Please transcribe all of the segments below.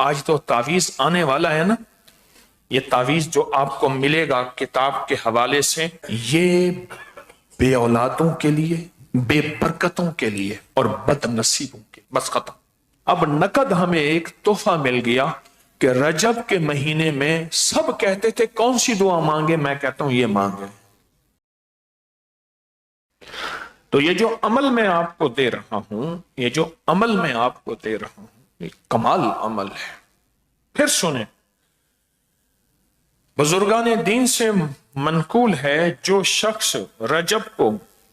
آج تو تعویذ آنے والا ہے نا، یہ تعویذ جو آپ کو ملے گا کتاب کے حوالے سے، یہ بے اولادوں کے لیے، بے برکتوں کے لیے اور بد نصیبوں کے، بس ختم۔ اب نقد ہمیں ایک تحفہ مل گیا کہ رجب کے مہینے میں سب کہتے تھے کون سی دعا مانگے، میں کہتا ہوں یہ مانگے۔ تو یہ جو عمل میں آپ کو دے رہا ہوں، یہ جو عمل میں آپ کو دے رہا ہوں، یہ کمال عمل ہے۔ پھر سنیں، بزرگان دین سے منقول ہے جو شخص رجب کو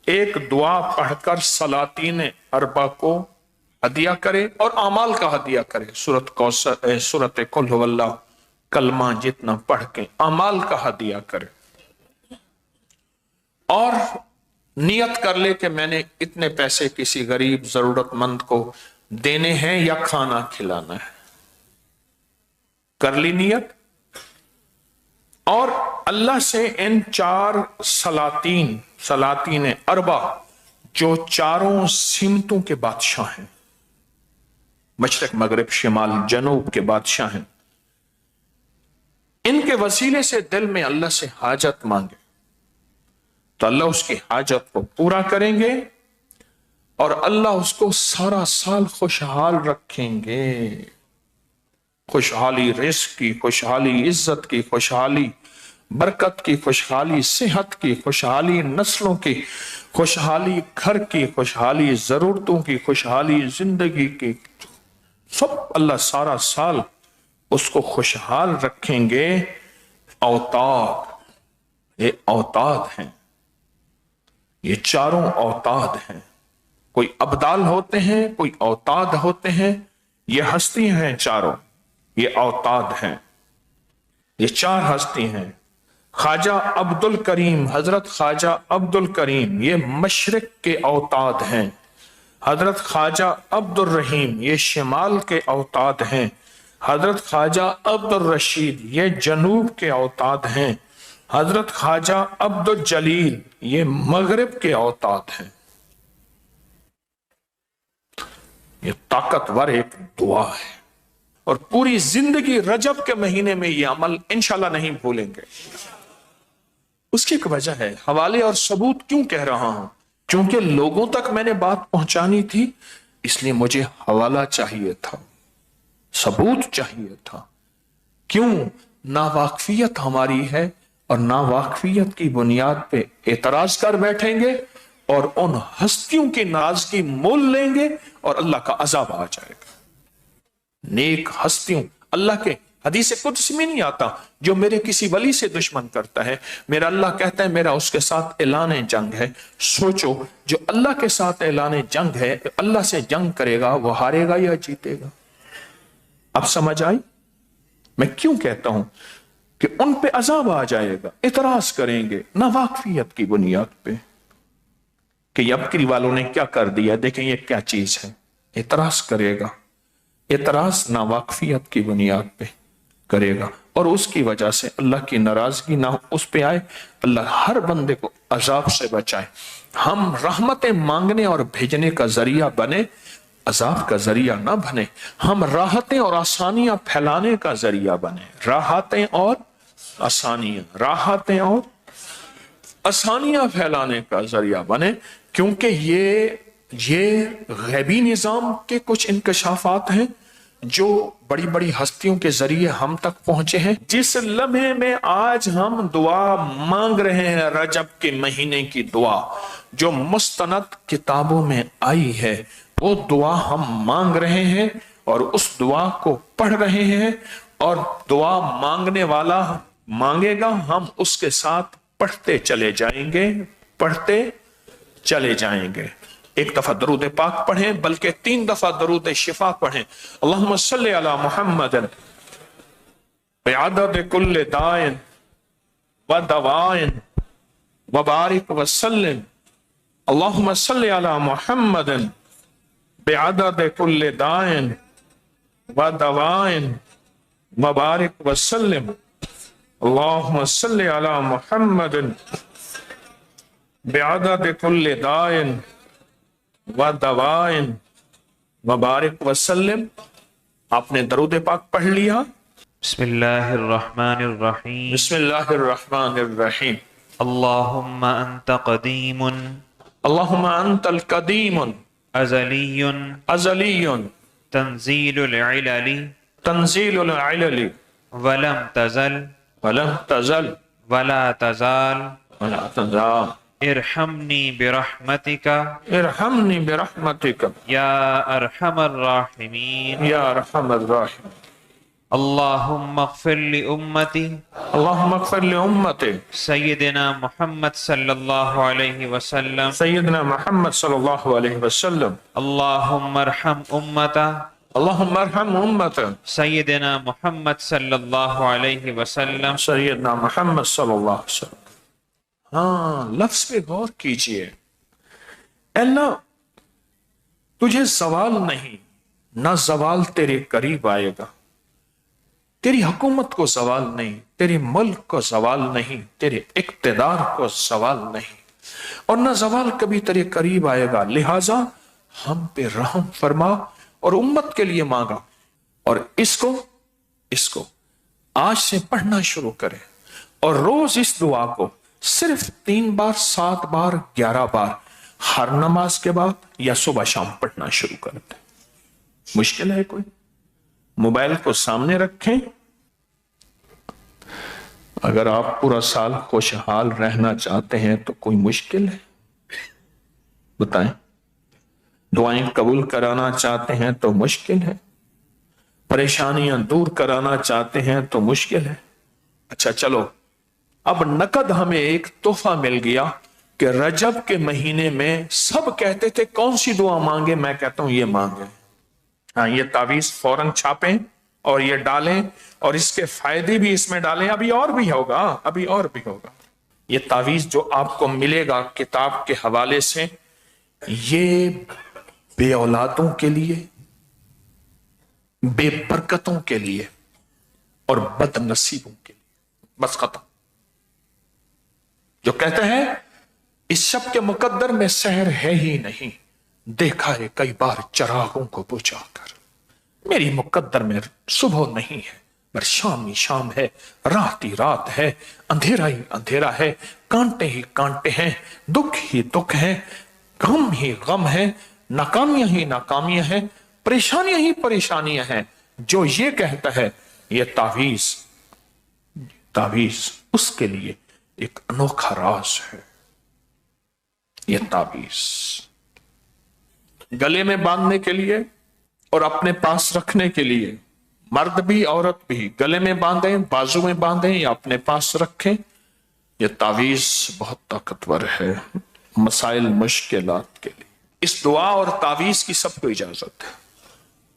ایک دعا پڑھ کر سلاطین اربع کو ہدیہ کرے اور اعمال کا ہدیہ کرے، سورت قل هو اللہ کلمہ جتنا پڑھ کے اعمال کا ہدیہ کرے، اور نیت کر لے کہ میں نے اتنے پیسے کسی غریب ضرورت مند کو دینے ہیں یا کھانا کھلانا ہے، کر لی نیت، اور اللہ سے ان چار سلاطین اربع جو چاروں سمتوں کے بادشاہ ہیں، مشرق مغرب شمال جنوب کے بادشاہ ہیں، ان کے وسیلے سے دل میں اللہ سے حاجت مانگے تو اللہ اس کی حاجت کو پورا کریں گے، اور اللہ اس کو سارا سال خوشحال رکھیں گے، خوشحالی رزق کی، خوشحالی عزت کی، خوشحالی برکت کی، خوشحالی صحت کی، خوشحالی نسلوں کی، خوشحالی گھر کی، خوشحالی ضرورتوں کی، خوشحالی زندگی کی، سب اللہ سارا سال اس کو خوشحال رکھیں گے۔ اوتاد، یہ اوتاد ہیں، یہ چاروں اوتاد ہیں، کوئی ابدال ہوتے ہیں، کوئی اوتاد ہوتے ہیں، یہ ہستی ہیں چاروں، یہ اوتاد ہیں، یہ چار ہستی ہیں۔ خواجہ عبد الکریم، حضرت خواجہ عبد الکریم یہ مشرق کے اوتاد ہیں، حضرت خواجہ عبد الرحیم یہ شمال کے اوتاد ہیں، حضرت خواجہ عبد الرشید یہ جنوب کے اوتاد ہیں، حضرت خواجہ عبد الجلیل یہ مغرب کے اوتاد ہیں۔ یہ طاقتور ایک دعا ہے، اور پوری زندگی رجب کے مہینے میں یہ عمل انشاءاللہ نہیں بھولیں گے۔ اس کی ایک وجہ ہے، حوالے اور ثبوت کیوں کہہ رہا ہوں؟ چونکہ لوگوں تک میں نے بات پہنچانی تھی، اس لیے مجھے حوالہ چاہیے تھا، ثبوت چاہیے تھا۔ کیوں؟ ناواقفیت ہماری ہے، اور ناواقفیت کی بنیاد پہ اعتراض کر بیٹھیں گے اور ان ہستیوں کی ناراضگی مول لیں گے اور اللہ کا عذاب آ جائے گا۔ نیک ہستیوں، اللہ کے حدیث قدس میں نہیں آتا جو میرے کسی ولی سے دشمن کرتا ہے، میرا اللہ کہتا ہے میرا اس کے ساتھ اعلان جنگ ہے۔ سوچو، جو اللہ کے ساتھ اعلان جنگ ہے، اللہ سے جنگ کرے گا، وہ ہارے گا یا جیتے گا؟ اب سمجھ آئی میں کیوں کہتا ہوں کہ ان پہ عذاب آ جائے گا، اعتراض کریں گے ناواقفیت کی بنیاد پہ کہ یبکری والوں نے کیا کر دیا، دیکھیں یہ کیا چیز ہے، اعتراض کرے گا، اعتراض ناواقفیت کی بنیاد پہ کرے گا، اور اس کی وجہ سے اللہ کی ناراضگی نہ اس پہ آئے، اللہ ہر بندے کو عذاب سے بچائے۔ ہم رحمتیں مانگنے اور بھیجنے کا ذریعہ بنے، عذاب کا ذریعہ نہ بنے۔ ہم راحتیں اور آسانیاں پھیلانے کا ذریعہ بنے، راحتیں اور آسانیاں، راحتیں اور آسانیاں پھیلانے کا ذریعہ بنے، کیونکہ یہ غیبی نظام کے کچھ انکشافات ہیں جو بڑی بڑی ہستیوں کے ذریعے ہم تک پہنچے ہیں۔ جس لمحے میں آج ہم دعا مانگ رہے ہیں، رجب کے مہینے کی دعا جو مستند کتابوں میں آئی ہے، وہ دعا ہم مانگ رہے ہیں اور اس دعا کو پڑھ رہے ہیں، اور دعا مانگنے والا مانگے گا، ہم اس کے ساتھ پڑھتے چلے جائیں گے، پڑھتے چلے جائیں گے۔ ایک دفعہ درود پاک پڑھیں، بلکہ 3 دفعہ درود شفا پڑھیں۔ اللہم صلی علی محمد بعدد کل دائن و دوائن وبارک وسلم۔ اللہم صلی علی محمد بعدد کل دائن و دوائن وبارک وسلم۔ اللہم صلی علی محمد بعدد کل دائن و دوائن وبارک وسلم۔ آپ نے درود پاک پڑھ لیا. بسم اللہ الرحمن الرحیم. بسم اللہ الرحمن الرحیم. اللہم انت قدیم اللہم انت القدیم ازلی ازلی تنزیل العلل تنزیل العلل ولم تزل ولم تزل ولا تزال ولا تزال ارحمنی برحمتک ارحمنی برحمتک یا ارحم الراحمین. یا ارحم الراحمین. اللہم اغفر لامتی اللہم اغفر لامتی سیدنا محمد صلی اللہ علیہ وسلم. سیدنا محمد صلی اللہ علیہ وسلم. اللہم ارحم امتا اللہم ارحم امت سیدنا محمد صلی اللہ علیہ وسلم. سیدنا محمد صلی اللہ علیہ وسلم. ہاں، لفظ پہ غور کیجئے. اے اللہ، تجھے زوال نہیں، نہ زوال تیرے قریب آئے گا. تیری حکومت کو زوال نہیں، تیری ملک کو زوال نہیں، تیرے اقتدار کو زوال نہیں، اور نہ زوال کبھی تیرے قریب آئے گا. لہٰذا ہم پہ رحم فرما. اور امت کے لیے مانگا، اور اس کو آج سے پڑھنا شروع کریں، اور روز اس دعا کو صرف 3 بار 7 بار 11 بار ہر نماز کے بعد یا صبح شام پڑھنا شروع کر دیں. مشکل ہے کوئی؟ موبائل کو سامنے رکھیں. اگر آپ پورا سال خوشحال رہنا چاہتے ہیں تو کوئی مشکل ہے؟ بتائیں. دعائیں قبول کرانا چاہتے ہیں تو مشکل ہے؟ پریشانیاں دور کرانا چاہتے ہیں تو مشکل ہے؟ اچھا چلو، اب نقد ہمیں ایک تحفہ مل گیا کہ رجب کے مہینے میں سب کہتے تھے کون سی دعا مانگے. میں کہتا ہوں یہ مانگے. ہاں، یہ تعویذ فوراً چھاپیں اور یہ ڈالیں، اور اس کے فائدے بھی اس میں ڈالیں. ابھی اور بھی ہوگا. یہ تعویذ جو آپ کو ملے گا کتاب کے حوالے سے، یہ بے اولادوں کے لیے، بے برکتوں کے لیے، اور بد نصیبوں کے لیے. بس ختم. جو کہتے ہیں اس شب کے مقدر میں سحر ہے ہی نہیں، دیکھا ہے کئی بار چراغوں کو بجھا کر. میری مقدر میں صبح نہیں ہے، پر شام ہی شام ہے، رات ہی رات ہے، اندھیرا ہی اندھیرا ہے، کانٹے ہی کانٹے ہیں، دکھ ہی دکھ ہیں، غم ہی غم ہے، ناکامیاں ہی ناکامیاں ہیں، پریشانیاں ہی پریشانیاں ہیں. جو یہ کہتا ہے یہ تعویذ اس کے لیے ایک انوکھا راز ہے. یہ تعویذ گلے میں باندھنے کے لیے اور اپنے پاس رکھنے کے لیے، مرد بھی عورت بھی گلے میں باندھیں، بازو میں باندھیں یا اپنے پاس رکھیں. یہ تعویذ بہت طاقتور ہے مسائل مشکلات کے لیے. اس دعا اور تعویذ کی سب کو اجازت ہے.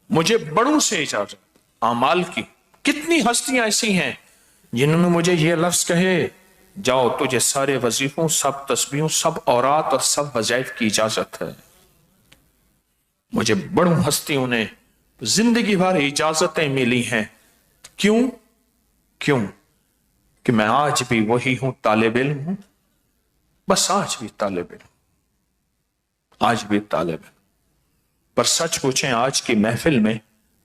مجھے بڑوں سے اجازت اعمال کی. کتنی ہستیاں ایسی ہیں جنہوں نے مجھے یہ لفظ کہے، جاؤ تجھے سارے وظیفوں، سب تسبیحوں، سب اورات اور سب وظائف کی اجازت ہے. مجھے بڑوں ہستیوں نے زندگی بھر اجازتیں ملی ہیں. کیوں کہ میں آج بھی وہی ہوں، طالب علم ہوں. بس آج بھی طالب علم، پر سچ پوچھیں آج کی محفل میں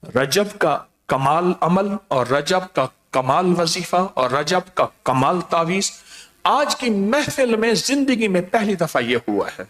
رجب کا کمال عمل اور رجب کا کمال وظیفہ اور رجب کا کمال تعویذ آج کی محفل میں زندگی میں پہلی دفعہ یہ ہوا ہے.